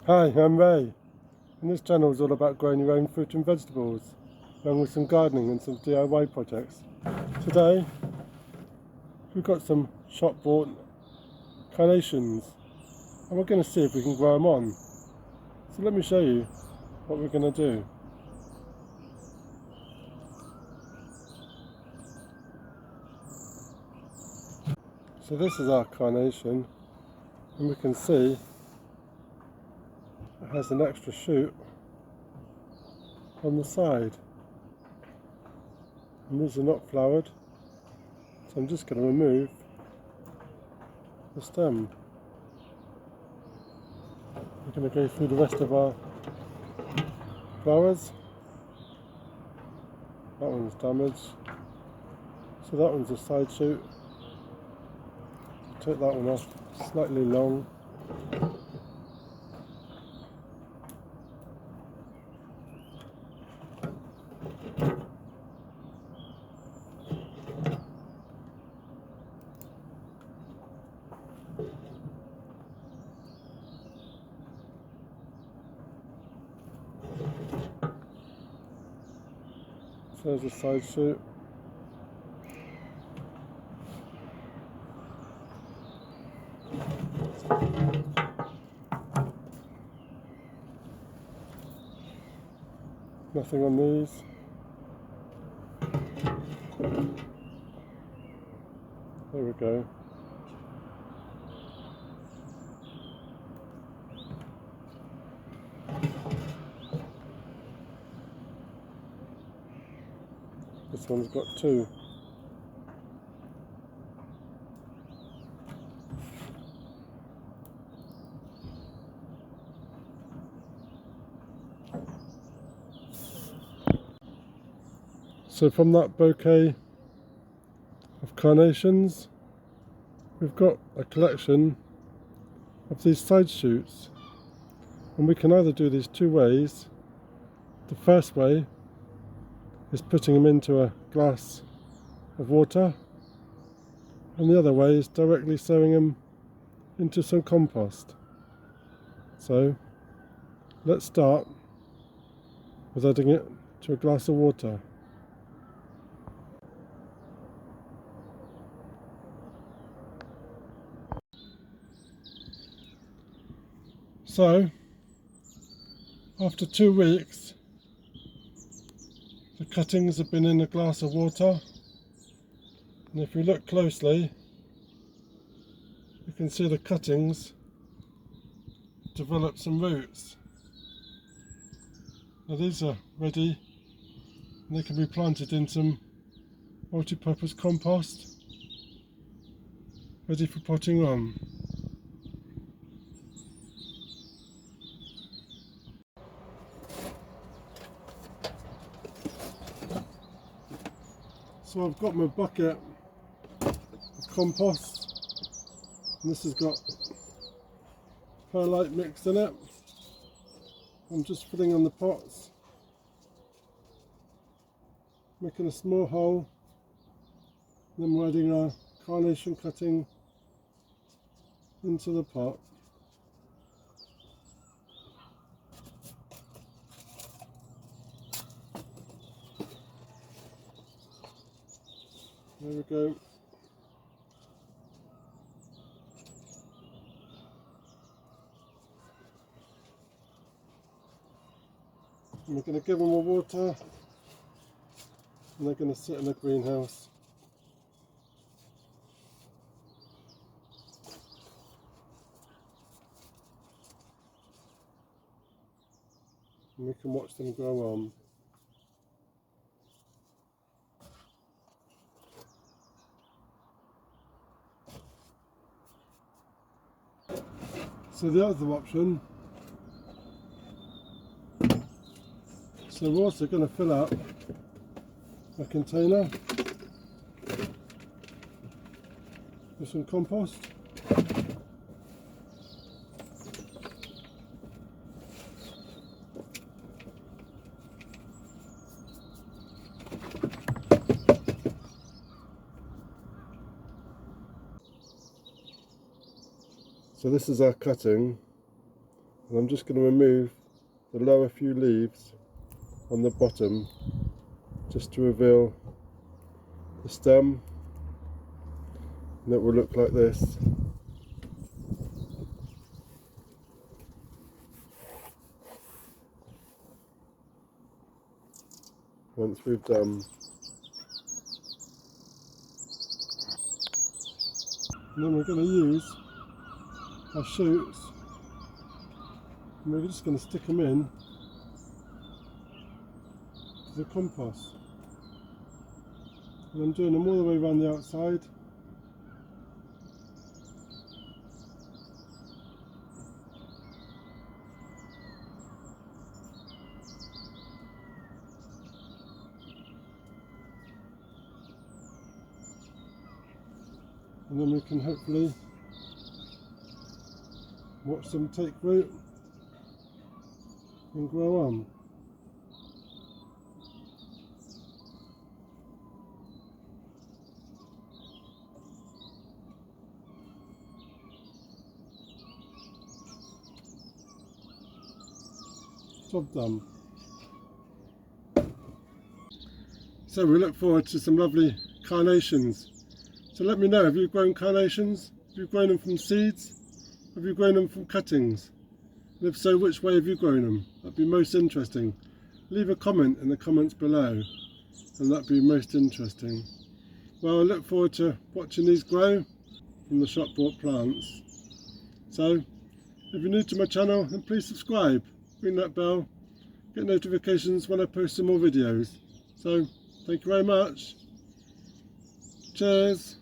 Hi, I'm Ray, and this channel is all about growing your own fruit and vegetables, along with some gardening and some DIY projects. Today, we've got some shop-bought carnations, and we're going to see if we can grow them on. So let me show you what we're going to do. So this is our carnation, and we can see it has an extra shoot on the side, and these are not flowered, so I'm just going to remove the stem. We're going to go through the rest of our flowers. That one's damaged, so that one's a side shoot. Take that one off, slightly long. So there's a side shoot. Nothing on these. There we go. This one's got two. So from that bouquet of carnations, we've got a collection of these side shoots, and we can either do these two ways. The first way is putting them into a glass of water, and the other way is directly sowing them into some compost. So let's start with adding it to a glass of water. So after 2 weeks, the cuttings have been in a glass of water, and if we look closely, you can see the cuttings develop some roots. Now these are ready, and they can be planted in some multi-purpose compost, ready for potting on. So I've got my bucket of compost, and this has got perlite mixed in it. I'm just filling on the pots, making a small hole, then we're adding our carnation cutting into the pot. There we go. And we're going to give them a water, and they're going to sit in a greenhouse. And we can watch them grow on. So the other option, so we're also going to fill up a container with some compost. So this is our cutting, And I'm just going to remove the lower few leaves on the bottom just to reveal the stem, and it will look like this. Once we've done. And then we're going to use our shoots, and we're just going to stick them in to the compost. And I'm doing them all the way around the outside. And then we can hopefully watch them take root and grow on. Job done. So we look forward to some lovely carnations. So let me know, have you grown carnations? Have you grown them from seeds? Have you grown them from cuttings? And if so, which way have you grown them? That'd be most interesting. Leave a comment in the comments below, and that'd be most interesting. Well, I look forward to watching these grow from the shop bought plants. So, if you're new to my channel, then please subscribe, ring that bell, get notifications when I post some more videos. So, thank you very much. Cheers.